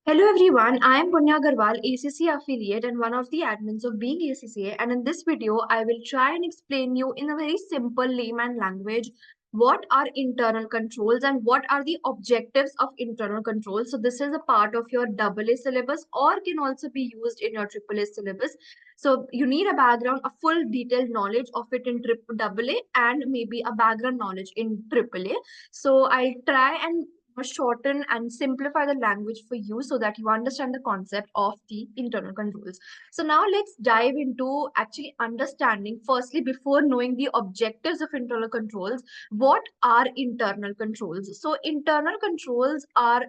Hello everyone, I am Punya Agarwal, ACCA affiliate and one of the admins of Being ACCA, and in this video I will try and explain you in a very simple layman language what are internal controls and what are the objectives of internal controls. So this is a part of your AA syllabus or can also be used in your AAA syllabus. So you need a background, a full detailed knowledge of it in AA and maybe a background knowledge in AAA. So I'll try and shorten and simplify the language for you so that you understand the concept of the internal controls. So now let's dive into actually understanding firstly before knowing the objectives of internal controls, what are internal controls? So internal controls are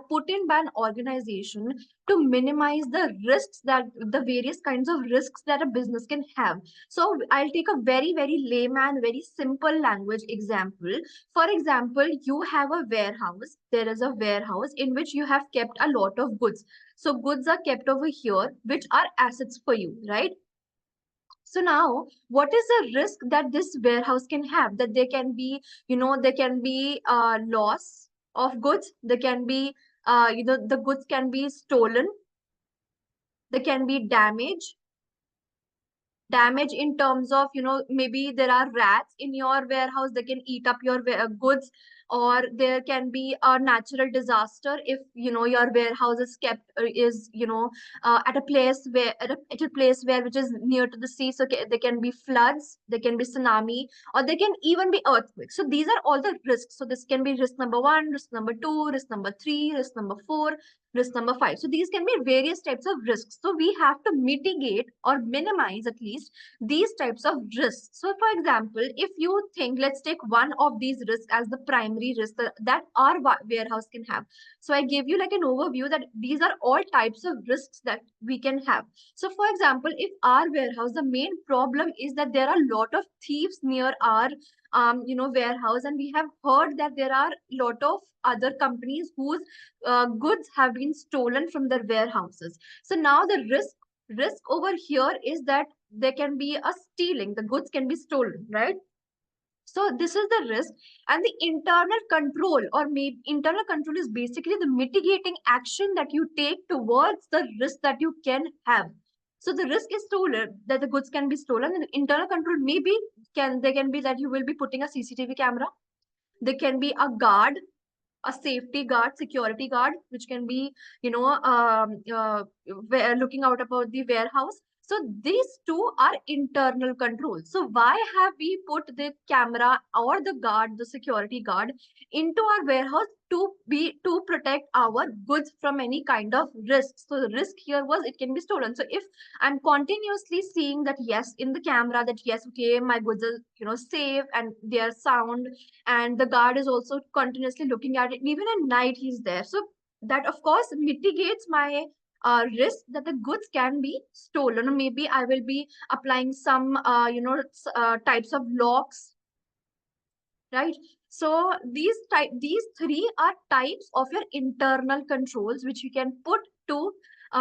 put in by an organization to minimize the risks that the various kinds of risks that a business can have. So I'll take a very layman, very simple language example. For example, you have a warehouse. There is a warehouse in which you have kept a lot of goods. So goods are kept over here, which are assets for you, right? So now, what is the risk that this warehouse can have? That there can be, there can be loss of goods. There can be, the goods can be stolen. There can be damage in terms of maybe there are rats in your warehouse, they can eat up your goods, or there can be a natural disaster if your warehouse is kept is at a place where at a place where which is near to the sea. So there can be floods, there can be tsunami, or there can even be earthquakes. So these are all the risks. So this can be risk number 1, risk number 2, risk number 3, risk number 4, risk number 5. So these can be various types of risks. So we have to mitigate or minimize at least these types of risks. So for example, if you think, let's take one of these risks as the primary risk that our warehouse can have. So I gave you like an overview that these are all types of risks that we can have. So for example, if our warehouse, the main problem is that there are a lot of thieves near our warehouse, and we have heard that there are a lot of other companies whose goods have been stolen from their warehouses. So now the risk over here is that there can be a stealing, the goods can be stolen, right? So this is the risk. And the internal control, or maybe internal control, is basically the mitigating action that you take towards the risk that you can have. So the risk is stolen, that the goods can be stolen, and internal control maybe there can be that you will be putting a CCTV camera, there can be a guard, a safety guard, security guard, which can be, looking out about the warehouse. So these two are internal controls. So why have we put the camera or the guard, the security guard, into our warehouse to protect our goods from any kind of risk? So the risk here was it can be stolen. So if I'm continuously seeing that yes in the camera that yes, okay, my goods are safe and they are sound, and the guard is also continuously looking at it, even at night he's there, so that of course mitigates my risk that the goods can be stolen. Or maybe I will be applying some types of locks, right? So these three are types of your internal controls which you can put to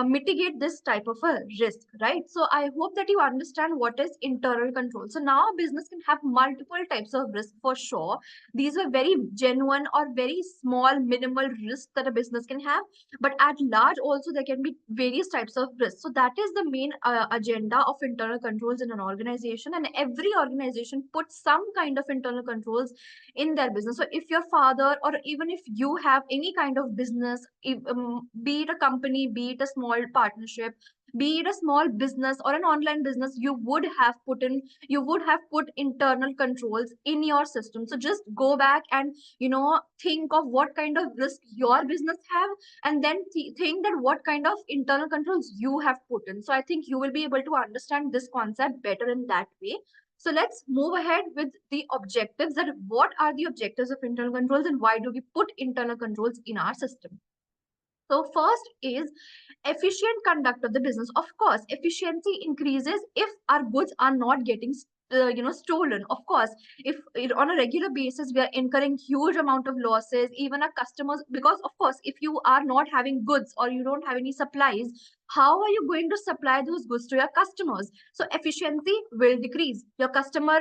mitigate this type of a risk, right? So I hope that you understand what is internal control. So now a business can have multiple types of risk for sure. These are very genuine or very small minimal risks that a business can have, but at large also there can be various types of risks. So that is the main agenda of internal controls in an organization, and every organization puts some kind of internal controls in their business. So if your father, or even if you have any kind of business, be it a company, be it a small partnership, be it a small business or an online business, you would have put internal controls in your system. So just go back and think of what kind of risk your business have, and then think that what kind of internal controls you have put in. So I think you will be able to understand this concept better in that way. So let's move ahead with the objectives, that what are the objectives of internal controls and why do we put internal controls in our system. So first is efficient conduct of the business. Of course, efficiency increases if our goods are not getting stolen. Of course, if on a regular basis we are incurring huge amount of losses, even our customers, because of course if you are not having goods or you don't have any supplies, how are you going to supply those goods to your customers? So efficiency will decrease. Your customer,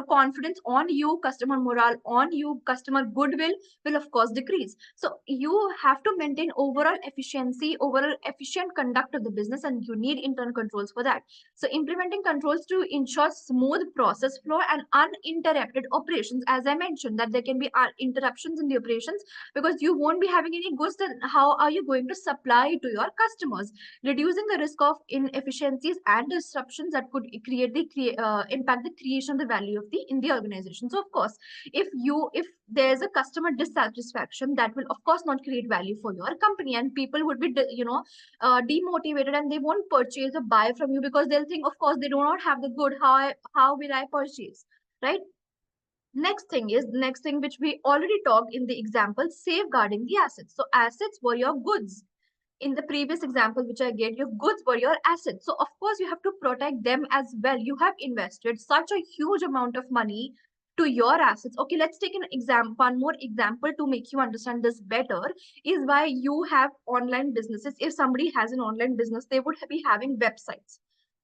confidence on you, customer morale on you, customer goodwill will of course decrease. So you have to maintain overall efficiency, overall efficient conduct of the business, and you need internal controls for that. So implementing controls to ensure smooth process flow and uninterrupted operations. As I mentioned, that there can be interruptions in the operations because you won't be having any goods. Then how are you going to supply to your customers? Reducing the risk of inefficiencies and disruptions that could impact the creation of the value of the in the organization. So of course, if there's a customer dissatisfaction, that will of course not create value for your company, and people would be demotivated, and they won't purchase or buy from you because they'll think, of course, they do not have the good. How will I purchase, right? Next thing which we already talked in the example, safeguarding the assets. So assets were your goods. In the previous example which I gave, your goods were your assets. So of course you have to protect them as well. You have invested such a huge amount of money to your assets. Okay, let's take an example, one more example to make you understand this better, is why you have online businesses. If somebody has an online business, they would be having websites,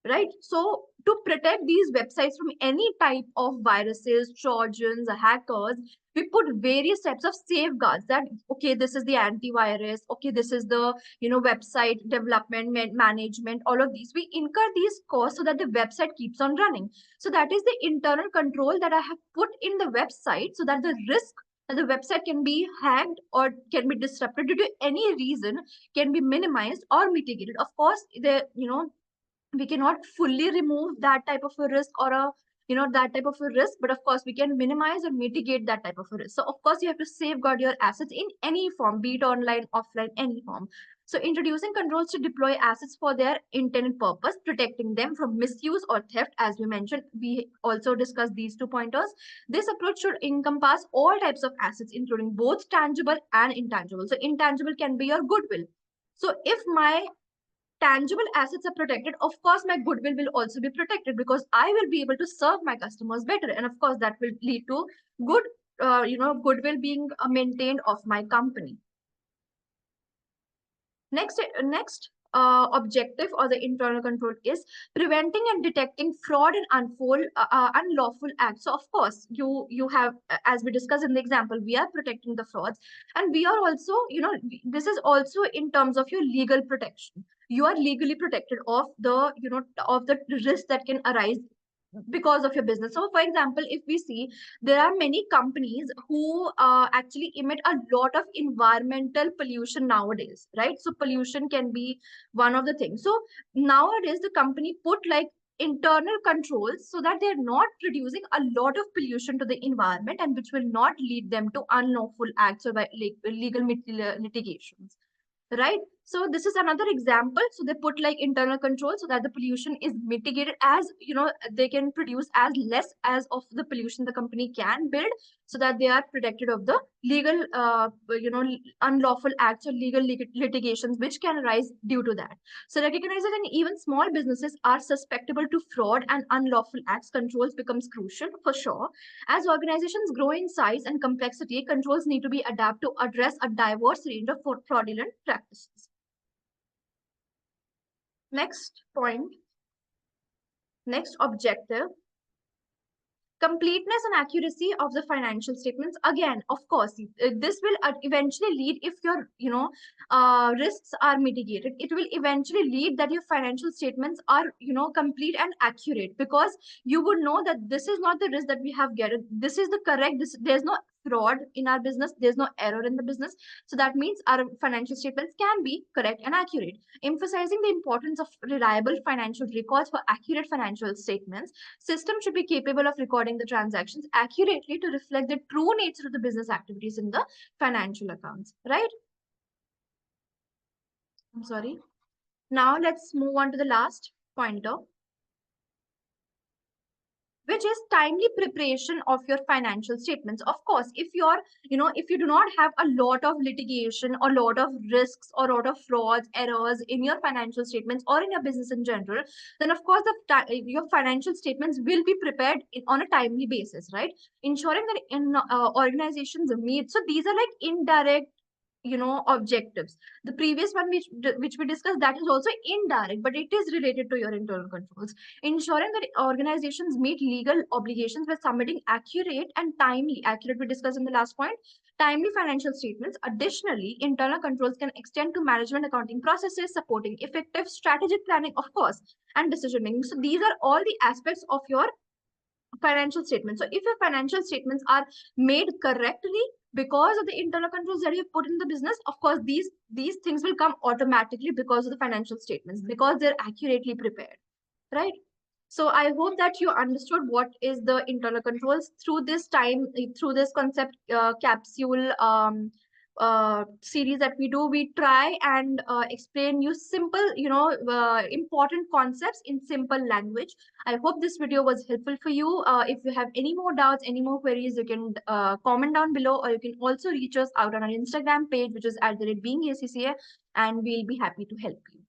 right? So to protect these websites from any type of viruses, trojans, hackers, we put various types of safeguards. That okay, this is the antivirus, okay, this is the website development management, all of these we incur these costs so that the website keeps on running. So that is the internal control that I have put in the website, so that the risk that the website can be hacked or can be disrupted due to any reason can be minimized or mitigated. Of course, we cannot fully remove that type of a risk or a that type of a risk, but of course we can minimize or mitigate that type of a risk. So of course you have to safeguard your assets in any form, be it online, offline, any form. So introducing controls to deploy assets for their intended purpose, protecting them from misuse or theft. As we mentioned, we also discussed these two pointers. This approach should encompass all types of assets, including both tangible and intangible. So intangible can be your goodwill. So if my tangible assets are protected, of course my goodwill will also be protected, because I will be able to serve my customers better, and of course that will lead to good goodwill being maintained of my company. Next objective or the internal control is preventing and detecting fraud and unlawful acts. So of course you have, as we discussed in the example, we are protecting the frauds, and we are also, this is also in terms of your legal protection. You are legally protected of the of the risk that can arise because of your business. So for example, if we see, there are many companies who actually emit a lot of environmental pollution nowadays, right? So pollution can be one of the things. So nowadays the company put like internal controls so that they're not producing a lot of pollution to the environment, and which will not lead them to unlawful acts or legal litigations, right? So this is another example. So they put like internal control so that the pollution is mitigated, as they can produce as less as of the pollution the company can build, so that they are protected of the legal unlawful acts or legal litigations which can arise due to that. So recognizing that even small businesses are susceptible to fraud and unlawful acts, controls becomes crucial for sure. As organizations grow in size and complexity, controls need to be adapted to address a diverse range of fraudulent practices. Next point, next objective, completeness and accuracy of the financial statements. Again, of course, this will eventually lead, if your risks are mitigated, it will eventually lead that your financial statements are complete and accurate, because you would know that this is not the risk that we have getting, this is the correct, there's no fraud in our business, there's no error in the business. So that means our financial statements can be correct and accurate. Emphasizing the importance of reliable financial records for accurate financial statements, system should be capable of recording the transactions accurately to reflect the true nature of the business activities in the financial accounts, right? I'm sorry. Now let's move on to the last pointer, which is timely preparation of your financial statements. Of course, if you're, if you do not have a lot of litigation or lot of risks or lot of frauds, errors in your financial statements or in your business in general, then of course your financial statements will be prepared on a timely basis, right? Ensuring that in organizations meet. So these are like indirect objectives. The previous one which we discussed, that is also indirect, but it is related to your internal controls. Ensuring that organizations meet legal obligations by submitting accurate we discussed in the last point, timely financial statements. Additionally, internal controls can extend to management accounting processes, supporting effective strategic planning, of course, and decision making. So these are all the aspects of your financial statements. So if your financial statements are made correctly because of the internal controls that you put in the business, of course these things will come automatically because of the financial statements, because they're accurately prepared, right? So I hope that you understood what is the internal controls through this concept capsule series that we do. We try and explain you simple, important concepts in simple language. I hope this video was helpful for you. If you have any more doubts, any more queries, you can comment down below, or you can also reach us out on our Instagram page, which is @beingacca, and we'll be happy to help you.